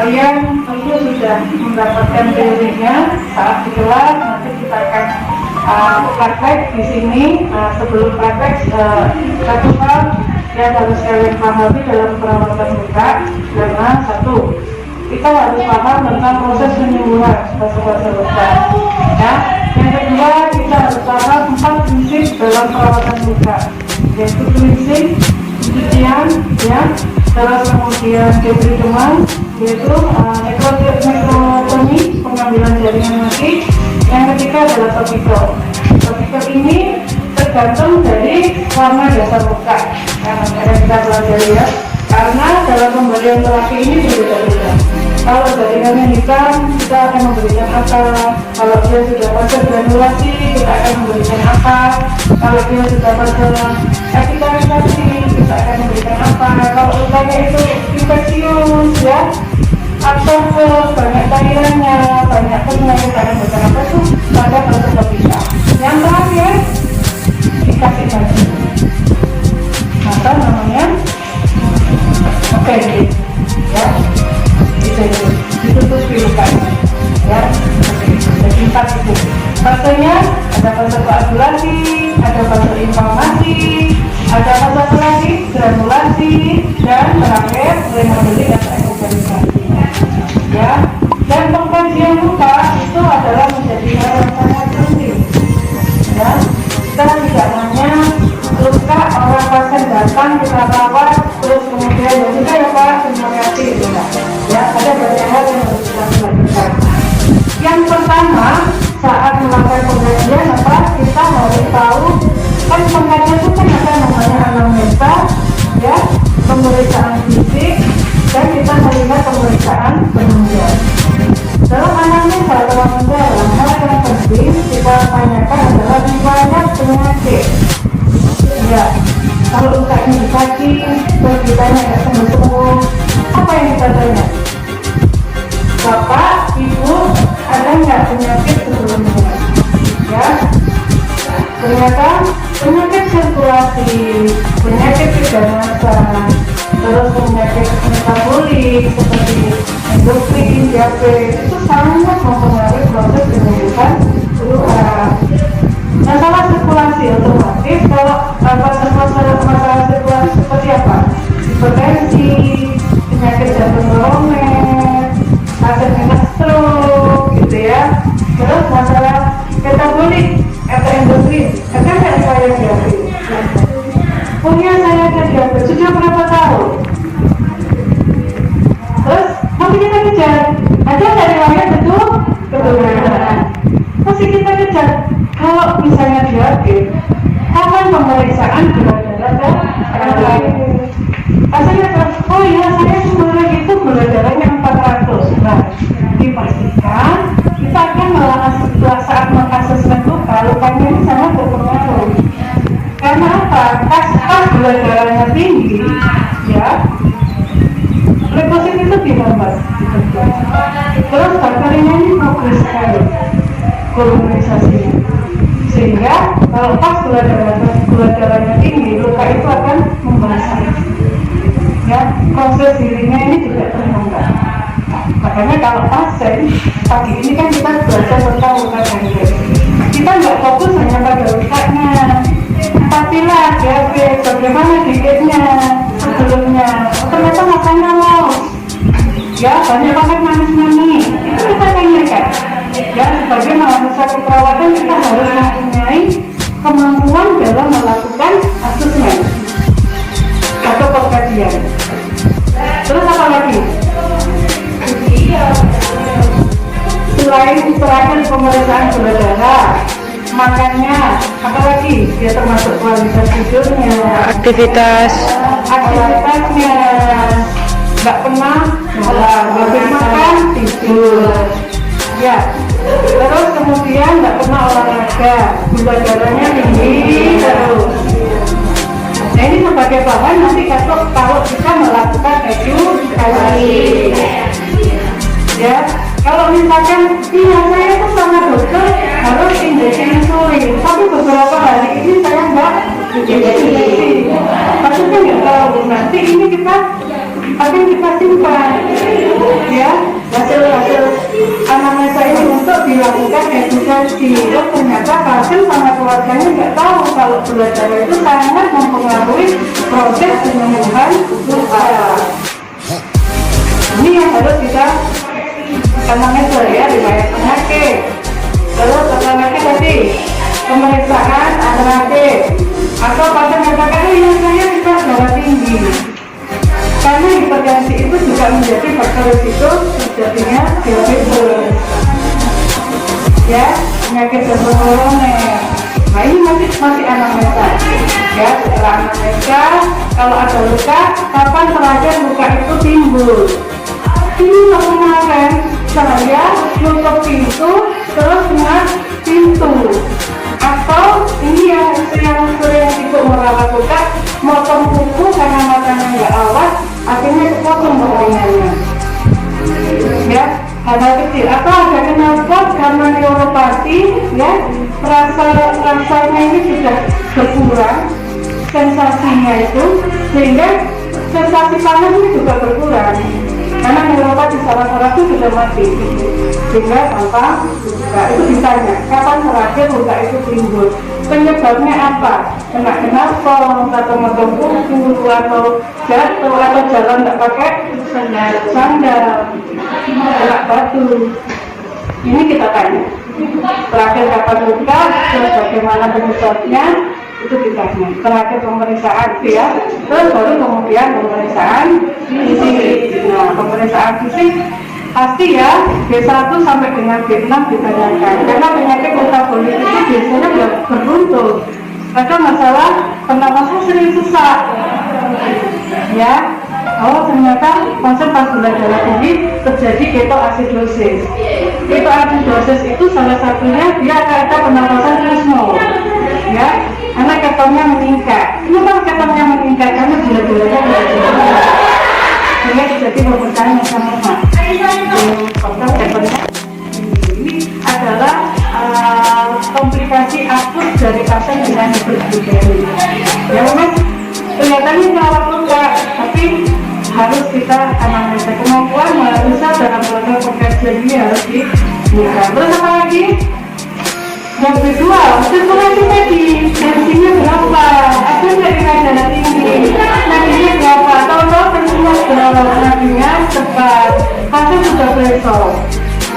kalian tentu sudah mendapatkan teorinya saat di kelas. Nanti kita akan praktek di sini. Sebelum praktek, satu hal yang harus kalian pahami dalam perawatan luka, karena satu, kita harus paham tentang proses penyembuhan fase-fase luka. Ya. Yang kedua, kita harus paham 4 prinsip dalam perawatan luka, yaitu prinsip pencucian, ya, terus kemudian debri demam, yaitu nekrotomi, pengambilan jaringan mati. Yang ketiga adalah topikal. Topikal ini tergantung dari warna dasar luka yang akan kita pelajari, ya, karena dalam pemberian terapi ini berbeda-beda. Kalau jaringannya hitam, kita akan memberikan apa? Kalau dia sudah fase granulasi, kita akan memberikan apa? Kalau dia sudah fase epitelisasi, kita akan memberikan apa? Kalau lukanya itu infeksius, ya, atau banyak cairannya, banyak penyakit, kita akan memberikan apa tuh pada fase ketiga. Yang terakhir, dikasih baju. Apa namanya? Oke, ya. Ditutupi lukanya, ya. Jadi 4 itu. Fasenya ada fase koagulasi, ada fase inflamasi, ada fase apa lagi? Granulasi, dan terakhir remodeling atau ekogalisasi. Ya. Dan pengkajian luka itu adalah menjadi hal yang sangat penting. Ya. Kita tidak hanya luka orang pasien datang kita rawat terus kemudian ya sudah ya Pak, terima kasih gitu, ya. Ada banyak hal yang harus kita lakukan. Yang pertama, saat melakukan pengkajian apa, kita harus tahu kan pengkajian itu kan ada namanya anamnesa, ya, pemeriksaan fisik, dan kita melihat pemeriksaan penunjang. Dalam anamnesa teman-teman, hal yang penting kita tanyakan adalah riwayat penyakit. Ya, kalau lukanya di kaki, terus ditanya nggak sembuh-sembuh, apa yang kita tanya? Bapak, Ibu, ada nggak penyakit sebelumnya? Ya, ternyata penyakit sirkulasi, penyakit keganasan, terus penyakit metabolik seperti endokrin, diabetes itu sangat mempengaruhi proses penyembuhan luka. Masalah sirkulasi otomatis kalau masalah sirkulasi seperti apa? Hipertensi, penyakit jantung koroner, ada penyakit stroke, gitu ya. Terus masalah metabolik atau endokrin, ada nggak saya diabetes? Punya saya ada diabetes sudah berapa tahun? Terus masih kita kejar, ada nggak riwayat betul? Keturunan. Masih kita kejar. Kalau misalnya diabetes, kapan pemeriksaan gula darah dan lain? Hasilnya, oh iya saya sebenarnya itu gula darahnya 400. Nah, dipastikan kita akan saat mengasesmen luka, lukanya ini sangat berpengaruh. Karena apa? Pas gula darahnya tinggi, ya, leukosit itu dihambat. Terus bakterinya ini progres sekali kolonisasinya. Sehingga kalau pas gula darahnya tinggi, luka itu akan membasah. Ya, proses healingnya ini juga terhambat. Makanya kalau pasien pagi ini kan kita belajar tentang luka dangdut. Kita nggak fokus hanya pada lukanya, tapilah diabetes, bagaimana dietnya sebelumnya. Ternyata makannya mau, ya, banyak banget manis-manis. Itu kita tanyakan. Ya, sebagai mahasiswa keperawatan kita harus mempunyai kemampuan dalam melakukan asesmen atau pengkajian. Terus apa lagi? Selain terakhir pemeriksaan gula darah, makannya, apa lagi? Dia termasuk kualitas tidurnya, aktivitasnya, nggak pernah habis makan tidur. Ya, terus kemudian nggak pernah olahraga, gula darahnya tinggi terus. Nah, ini sebagai bahan nanti kalau kita melakukan edukasi. Ya, kalau misalkan iya saya itu sama dokter harus injeksi insulin, tapi beberapa hari ini saya nggak injeksi. Maksudnya nggak tahu. Nanti ini kita akan kita simpan, ya. melakukan edukasi. Oh ternyata pasien sama keluarganya nggak tahu kalau gula darah itu sangat mempengaruhi proses penyembuhan luka. Ini yang harus kita monitor ya, riwayat penyakit. Terus apa lagi tadi? Pemeriksaan alternatif. Atau pasien mengatakan ini saya bisa darah tinggi. Karena hipertensi itu juga menjadi faktor risiko terjadinya diabetes. Ya, penyakit jantung koroner. Nah ini masih anamnesa. Ya, setelah anamnesa, kalau ada luka, kapan terakhir luka itu timbul? Ini kemarin saya nutup pintu, terus kena pintu. Atau ini yang sering ibu merawat luka, motong kuku karena matanya nggak awas, akhirnya kepotong jaringannya. Ya, hal kecil. Atau ada knalpot karena neuropati, ya, rasanya ini sudah berkurang, sensasinya itu, sehingga sensasi panas ini juga berkurang. Karena neuropati saraf-saraf itu sudah mati, sehingga tanpa luka itu ditanya kapan terakhir luka itu timbul, penyebabnya apa? Kena knalpot atau motong kuku atau jatuh atau jalan tidak pakai sandal, kena batu. Ini kita tanya terakhir kapan luka, terus bagaimana penyebabnya, itu ditanya. Terakhir pemeriksaan ya, terus baru kemudian pemeriksaan fisik. Nah, pemeriksaan fisik pasti ya B1 sampai dengan B6 ditanyakan, karena penyakit metabolik itu biasanya berbuntut. Ada masalah pernapasan sering sesak, ya. Oh ternyata konsentrasi gula darah tinggi terjadi ketoasidosis. Ketoasidosis itu salah satunya dia akan ada pernapasan trisno, ya. Karena ketonnya meningkat. Kenapa ketonnya meningkat? Karena gula darahnya tidak cukup. Sehingga terjadi pembentangan yang sama. Faktor ketonnya ini adalah komplikasi akut dari pasien dengan hiperglikemia. Ya memang kelihatannya merawat luka, tapi harus kita anamnesa, kemampuan menganalisa dalam proses pengkajian ini harus dibuka. Terus apa lagi? Yang kedua, sirkulasi tadi, tensinya berapa? Ada nggak darah tinggi? Nadinya berapa? Tahu-tahu tensinya berapa? Nadinya cepat. Pasien sudah besok.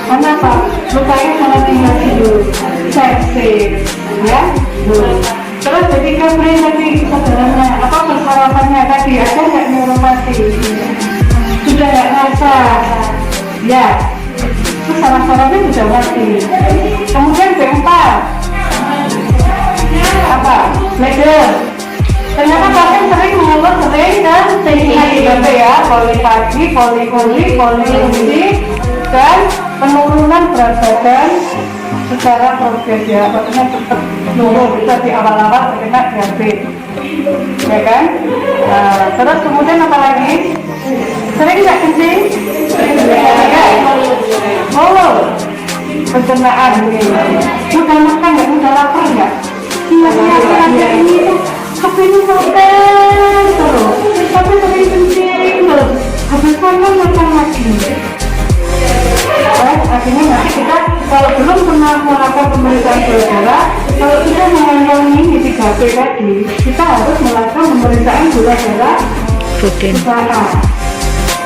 Kenapa? Lukanya sangat tinggal tidur, sepsis, ya. Terus jadi kemudian tadi saudaranya, apa persyaratannya tadi? Ada nggak neuropati? Sudah nggak rasa? Ya. Terus saraf-sarafnya sudah mati. Kemudian B4 apa? Bladder. Ternyata pasien sering mengeluh sering dan tinggi ya, polipati, poliurin, dan penurunan berat badan secara progres ya, maksudnya cepat turun, bisa di awal-awal terkena diabetes, ya kan? Nah, terus kemudian apa lagi? Sering nggak kencing? Ya. Oh, pencernaan ini. Mudah makan nggak? Mudah lapar nggak? Iya, ini kepingin makan terus, tapi sering kencing terus. Habis makan lagi. Akhirnya nanti kita kalau belum pernah melakukan pemeriksaan gula darah, kalau kita mengalami di 3P tadi, kita harus melakukan pemeriksaan gula darah rutin.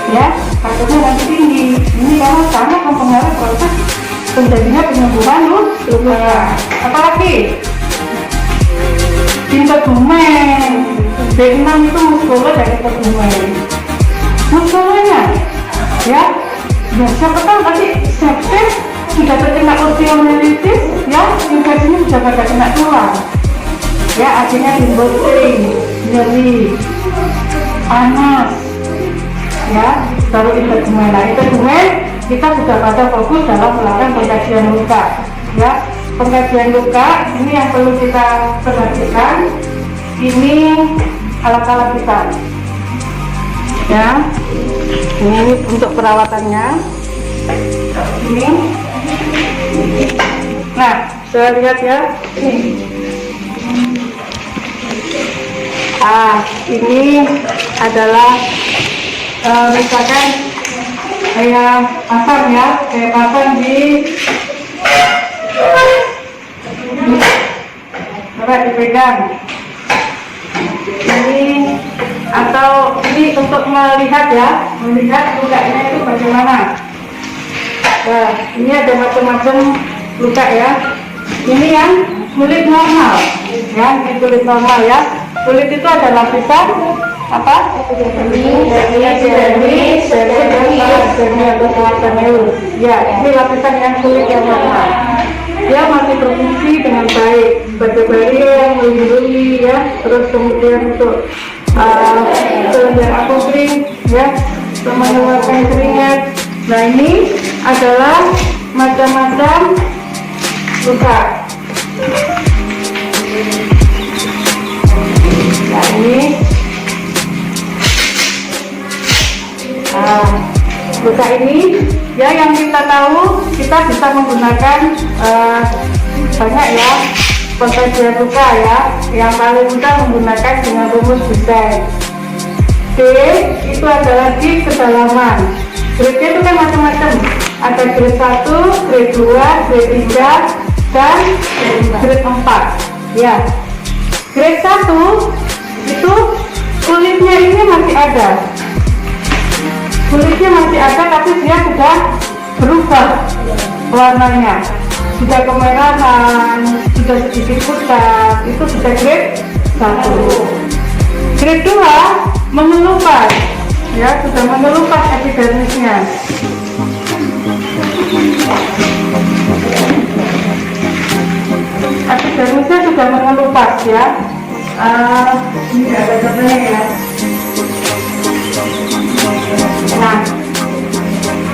Ya, takutnya nanti tinggi. Ini karena sangat mempengaruhi proses terjadinya penyembuhan luka. Apalagi kebumen, B6 itu muskuler dari kebumen. Muskulernya, ya. Ya, siapa tahu tadi sepsis sudah terkena osteomyelitis, ya, infeksinya sudah pada kena tulang, ya, akhirnya timbul kering, nyeri, panas, ya, baru intergumen. Nah, intergumen kita sudah pada fokus dalam melakukan pengkajian luka, ya, pengkajian luka ini yang perlu kita perhatikan. Ini alat-alat kita. Ya, ini untuk perawatannya. Ini, nah, saya lihat ya. Ini adalah misalkan kayak pasang ya, kayak pasang di Coba dipegang. Ini atau ini untuk melihat ya, melihat lukanya itu bagaimana. Nah, ini ada macam-macam luka ya. Ini yang kulit normal, ya, ini kulit normal ya. Kulit itu ada lapisan apa? Dermis, ya, ini lapisan yang kulit yang normal. Dia masih berfungsi dengan baik sebagai barrier, melindungi ya, terus kemudian untuk kelenjar apokrin ya, mengeluarkan keringat. Nah, ini adalah macam-macam luka. Nah, ini luka ini ya, yang kita tahu kita bisa menggunakan banyak ya pengajian luka ya. Yang paling mudah menggunakan dengan rumus desain. D itu adalah di kedalaman. Grade itu kan macam-macam, ada grade 1, grade 2, grade 3, dan grade 4 ya. Grade 1 itu kulitnya ini masih ada, tapi dia sudah berubah warnanya, sudah kemerahan, sudah sedikit pucat. Itu sudah grade 1. Grade 2 mengelupas ya, sudah mengelupas epidermisnya. Epidermisnya sudah mengelupas ya. Ini ada contohnya ya. Nah,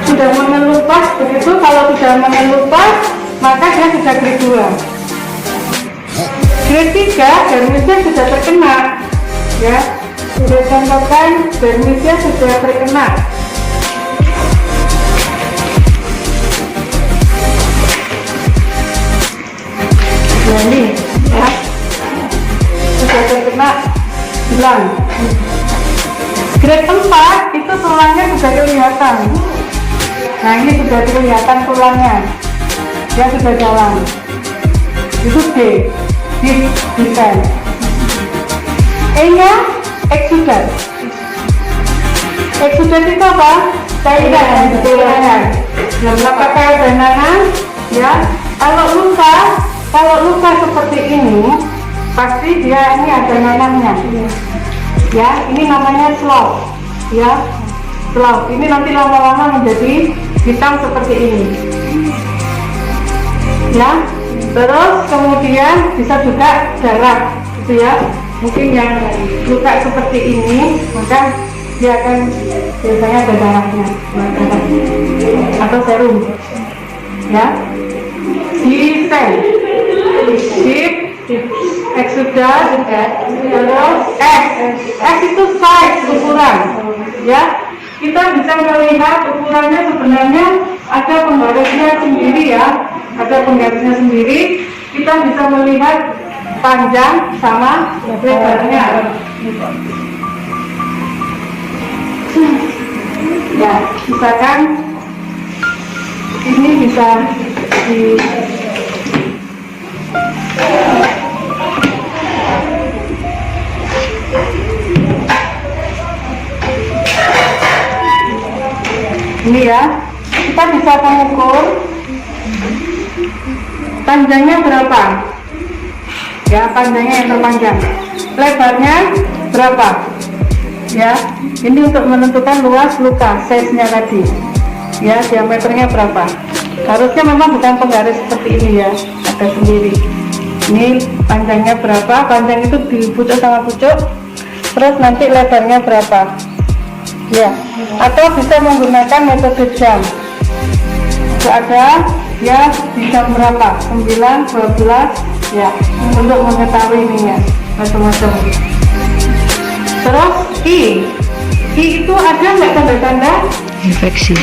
sudah mengelupas begitu. Kalau sudah mengelupas, maka dia sudah grade 2. Grade 3 dermisnya sudah terkena ya. Sudah contohkan dermisnya sudah terkena. Nah, ini ya, sudah terkena hilang. Grade 4 itu tulangnya sudah kelihatan. Nah, ini sudah kelihatan tulangnya, dia sudah jalan. Itu D, desain. E nya eksudat. Eksudat itu apa? Cairan yang dikeluarkan. Yang apakah benangan ya. Kalau luka seperti ini, pasti dia ini ada nanamnya ya. Ini namanya slough ya, slough. Ini nanti lama-lama menjadi hitam seperti ini ya. Terus kemudian bisa juga darah gitu ya. Mungkin yang luka seperti ini, maka dia akan biasanya ada darahnya atau serum ya. Sip, eksudat, terus X itu size, ukuran ya. Kita bisa melihat ukurannya sebenarnya ada penggarisnya sendiri ya, ada penggarisnya sendiri. Kita bisa melihat panjang sama lebarnya ya. Misalkan ini bisa di ini ya, kita bisa mengukur panjangnya berapa ya, panjangnya yang terpanjang, lebarnya berapa ya. Ini untuk menentukan luas luka, size-nya tadi ya, diameternya berapa. Harusnya memang bukan penggaris seperti ini ya, ada sendiri. Ini panjangnya berapa, panjang itu di pucuk sama pucuk, terus nanti lebarnya berapa ya. Atau bisa menggunakan metode jam. Itu ada ya, di jam berapa, 9, 12 ya, untuk mengetahui ininya macam-macam. Terus I itu ada nggak tanda-tanda infeksi?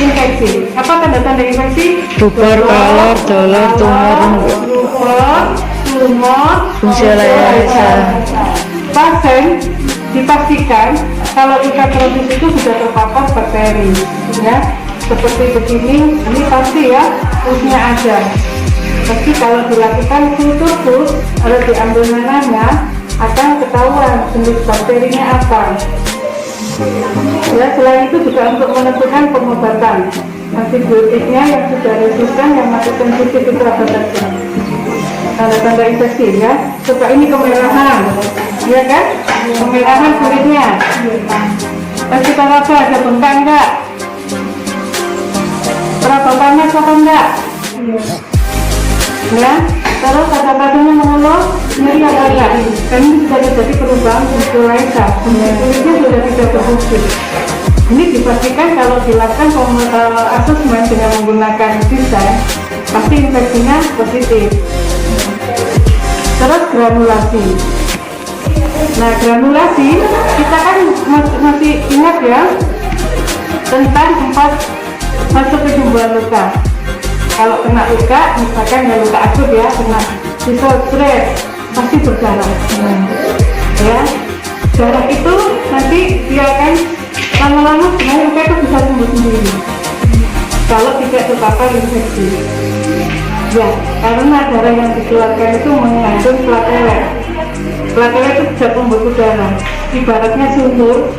Apa tanda-tanda infeksi? Pupur, kolor, dolor, tumor, fungsi layar. Pasien dipastikan kalau ikat itu sudah terpapar bakteri ya, seperti begini. Ini pasti ya, pusnya ada Tapi kalau dilakukan kultur push, kalau diambil nanahnya akan ketahuan jenis bakterinya apa. Ya, selain itu juga untuk menentukan pengobatan antibiotiknya yang sudah resisten, yang masih sensitif itu apa saja. Tanda-tanda infeksi ya, coba ini kemerahan, ya kan? Kemerahan kulitnya. Terus kita raba, ada bengkak enggak? Berapa panas apa enggak? Ya, terus kata-katanya mengeluh, nyeri apa enggak? Kan ini sudah terjadi perubahan influenza, kulitnya sudah tidak berfungsi. Ini dipastikan kalau dilakukan asesmen dengan menggunakan desain, pasti infeksinya positif. Terus granulasi. Nah, granulasi kita kan masih ingat ya tentang tempat masuk penyembuhan luka. Kalau kena luka, misalkan ya luka akut ya, kena pisau seret, pasti berdarah. Ya, darah itu nanti dia akan lama-lama sebenarnya luka itu bisa sembuh sendiri kalau tidak terpapar infeksi. Ya, karena darah yang dikeluarkan itu mengandung platelet. Platelet itu bisa pembekuan darah. Ibaratnya sumur,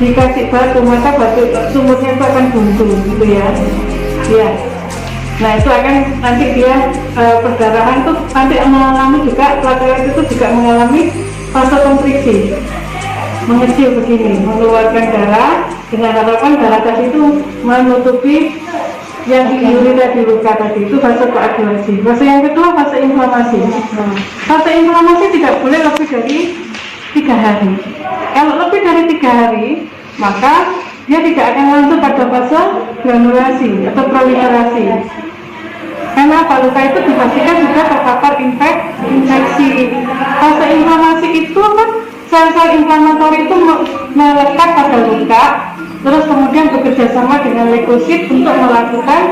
dikasih batu, maka batu sumurnya itu akan buntu, gitu ya. Ya. Nah, itu akan nanti dia perdarahan tuh nanti mengalami juga, platelet itu juga mengalami fase kontriksi, mengecil begini, mengeluarkan darah dengan harapan darah tadi itu menutupi yang diuri tadi, luka tadi itu fase koagulasi. Fase yang kedua fase inflamasi. Fase inflamasi tidak boleh lebih dari 3 hari. Kalau lebih dari 3 hari, maka dia tidak akan lanjut pada fase granulasi atau proliferasi. Karena apa? Luka itu dipastikan sudah terpapar infeksi. Fase inflamasi itu kan sel-sel inflamatori itu melekat pada luka, terus kemudian bekerja sama dengan leukosit untuk melakukan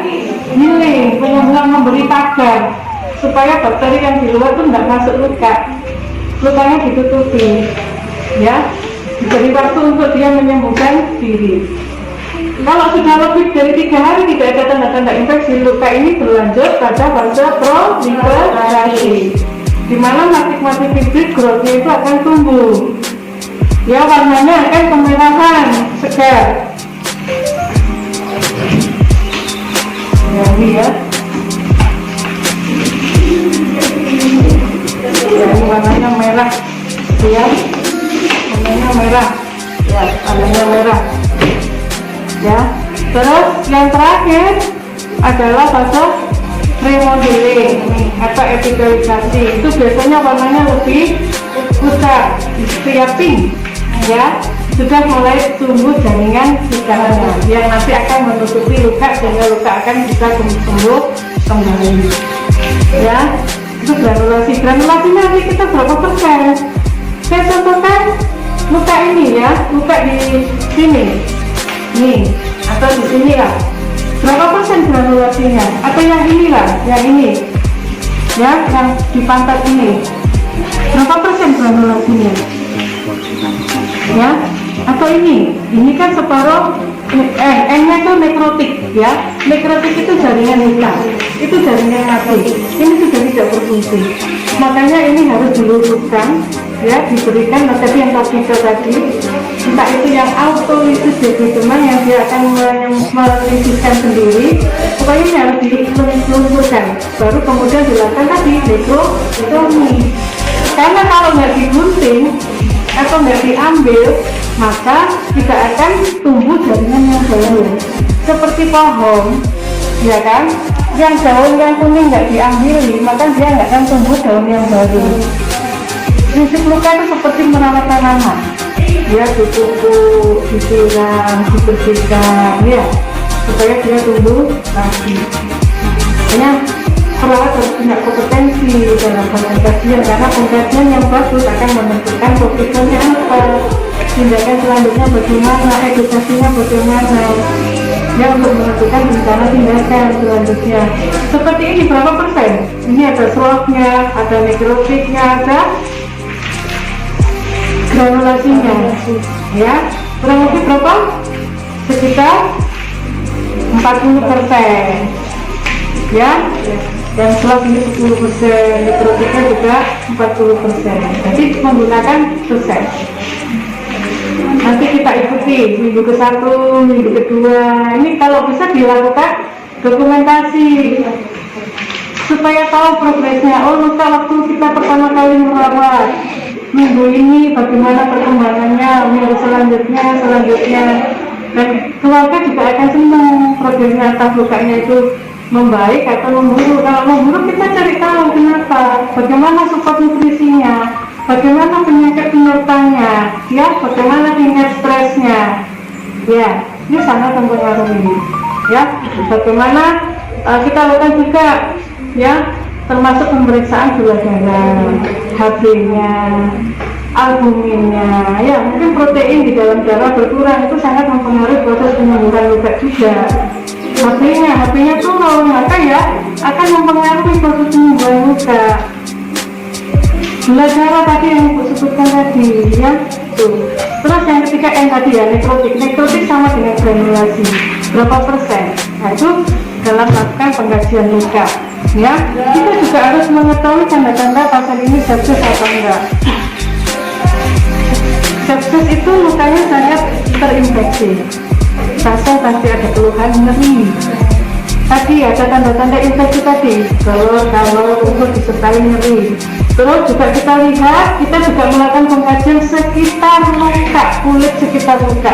healing, memberi pagar supaya bakteri yang di luar itu tidak masuk luka, lukanya ditutupi, ya, diberi waktu untuk dia menyembuhkan diri. Kalau sudah lebih dari 3 hari tidak ada tanda-tanda infeksi, luka ini berlanjut pada fase proliferasi, di mana mati fibrit growth-nya itu akan tumbuh. Ya, warnanya akan kemerahan segar. Ya, ini ya. Ya, ini warnanya merah. Ya, warnanya merah. Ya, warnanya merah. Ya, terus yang terakhir adalah fase remodeling atau epitelisasi. Itu biasanya warnanya lebih pucat, kayak pink. Ya, sudah mulai tumbuh jaringan gejalanya yang nanti akan menutupi luka sehingga luka akan bisa sembuh kembali. Ya, itu granulasi. Granulasinya nanti kita berapa persen? Saya contohkan luka ini ya, luka di sini, nih, atau di sini lah. Berapa persen granulasinya? Atau yang inilah, yang ini, ya, yang di pantat ini. Berapa persen granulasinya? Ya, atau ini kan separuh N-nya itu nekrotik ya. Nekrotik itu jaringan luka, itu jaringan mati, ini sudah tidak berfungsi, makanya ini harus diluruskan ya, diberikan tadi yang topikal tadi, entah itu yang autolisis debridement yang dia akan melisiskan sendiri, pokoknya ini harus diluruskan, baru kemudian dilakukan tadi nekrotomi. Karena kalau nggak digunting atau nggak diambil, maka tidak akan tumbuh jaringan yang baru. Seperti pohon, ya kan? Yang daun yang kuning nggak diambil, maka dia nggak akan tumbuh daun yang baru. Prinsip luka itu seperti merawat tanaman. Dia dipupuk, disiram, dibersihkan, ya, supaya dia tumbuh lagi. Makanya perawat harus punya kompetensi dalam pengkajian, karena pengkajian yang bagus akan menentukan topiknya apa, tindakan selanjutnya bagaimana, edukasinya bagaimana, ya, untuk menentukan rencana tindakan selanjutnya. Seperti ini berapa persen? Ini ada swabnya, ada nekrotiknya, ada granulasinya, ya, kurang lebih berapa? Sekitar 40%, ya. dan slot ini 10%, nekrotiknya juga 40%. Jadi menggunakan persen. Nanti kita ikuti minggu ke-1, minggu ke-2. Ini kalau bisa dilakukan dokumentasi supaya tahu progresnya. Oh, luka waktu kita pertama kali merawat, minggu ini bagaimana perkembangannya, minggu selanjutnya, dan keluarga juga akan senang progresnya, entah lukanya itu membaik atau memburuk. Kalau memburuk kita cari tahu kenapa, bagaimana support nutrisinya, bagaimana penyakit penyertanya, ya, bagaimana tingkat stresnya, ya, ini sangat mempengaruhi, ya. Bagaimana kita lakukan juga, ya, termasuk pemeriksaan gula darah, HB-nya, albuminnya, ya, mungkin protein di dalam darah berkurang, itu sangat mempengaruhi proses penyembuhan luka juga. HB-nya turun, maka ya akan mempengaruhi proses penyembuhan luka. Gula darah tadi yang Ibu sebutkan tadi, ya, tuh. Terus yang ketiga N tadi ya, nekrotik sama dengan granulasi, berapa persen? Nah, itu dalam melakukan pengkajian luka, ya. Kita juga harus mengetahui tanda-tanda pasien ini sepsis atau enggak. Sepsis itu lukanya sangat terinfeksi, pasien pasti ada keluhan nyeri. Tadi ada tanda-tanda infeksi tadi, kalau untuk disertai nyeri. Terus juga kita lihat, kita juga melakukan pengkajian sekitar luka, kulit sekitar luka.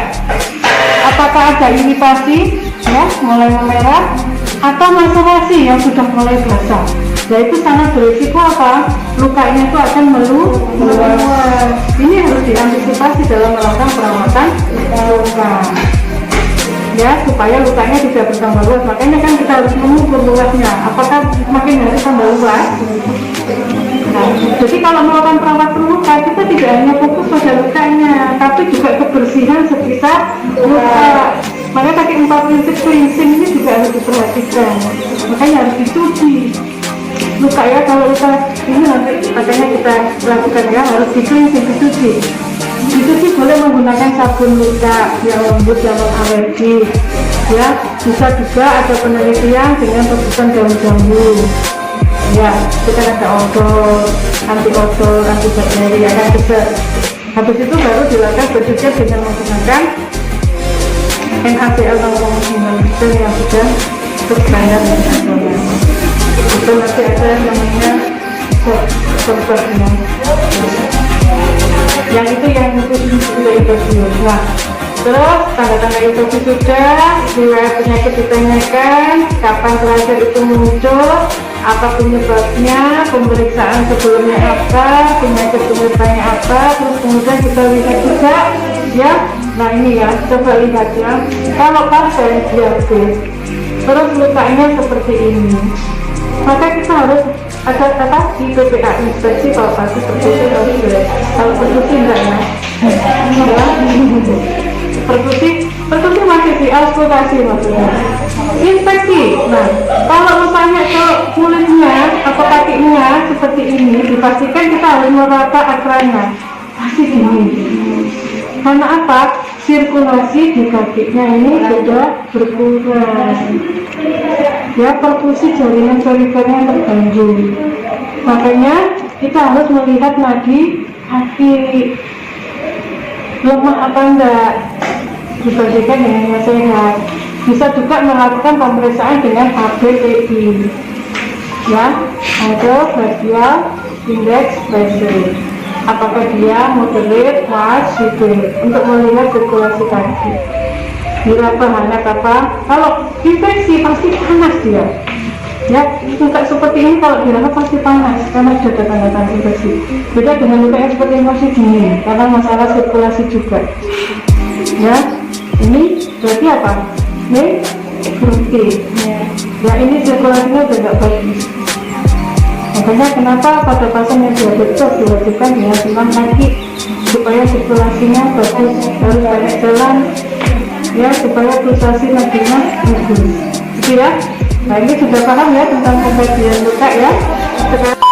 Apakah ada iritasi, ya, mulai memerah, atau maserasi yang sudah mulai basah. Nah, itu sangat berisiko apa? Lukanya itu akan meluas. Ini harus diantisipasi dalam melakukan perawatan luka, ya, supaya lukanya tidak bertambah luas. Makanya kan kita harus mengukur luasnya, apakah makin hari tambah luas. Nah, jadi kalau melakukan perawatan luka, kita tidak hanya fokus pada lukanya, tapi juga kebersihan sekitar luka. Makanya tadi 4 prinsip cleansing ini juga harus diperhatikan. Makanya harus dicuci luka, ya. Kalau luka ini nanti makanya kita lakukan, ya, harus di-cleansing, dicuci boleh menggunakan sabun luka yang lembut, yang non-alergi, ya. Bisa juga ada penelitian dengan rebusan daun jambu, ya, kita ada odol, anti bakteri, akan keser. Habis itu baru dilakukan bercucian dengan menggunakan NaCl 0,9% yang sudah berstandar internasional. Itu nanti ada yang namanya sorbernya, yang itu yang sudah infeksi. Nah, terus tanda-tanda infeksi sudah, riwayat penyakit ditanyakan, kapan terakhir itu muncul, apa penyebabnya, pemeriksaan sebelumnya apa, penyakit penyertanya apa, terus kemudian kita lihat juga, ya. Nah, ini ya, coba lihat, ya, kalau pasien diabetes terus lukanya seperti ini, maka kita harus ada kata di PPA, inspeksi kalau pasti perkusi, kalau perkusi enggak, ya. Perkusi masih di auskultasi maksudnya. Infeksi. Nah, kalau misalnya ke kulitnya atau kakinya seperti ini, dipastikan kita harus merata akarnya pasti dingin. Karena apa? Sirkulasi di kakinya ini sudah berkurang, ya, perfusi jaringan perifernya terganggu. Makanya kita harus melihat nadi kaki lemah apa enggak dibandingkan dengan yang sehat. Bisa juga melakukan pemeriksaan dengan HB-TI, ya, atau radial index pressure. Apakah dia moderate, fast, severe, untuk melihat sirkulasi kaki. Diraba hangat apa? Kalau infeksi pasti panas dia, ya. Luka seperti ini kalau diraba pasti panas karena sudah ada tanda-tanda infeksi. Beda dengan luka yang seperti ini masih dingin karena masalah sirkulasi juga, ya. Ini berarti apa? Ini berhenti, ya, ini sirkulasinya udah nggak bagus. Makanya kenapa pada pasien yang diabetes diwajibkan dengan senam kaki supaya sirkulasinya bagus, harus banyak jalan, ya, supaya pulsasi nadinya bagus, gitu, ya. Nah, ini sudah paham, ya, tentang pembagian luka, ya. Sekarang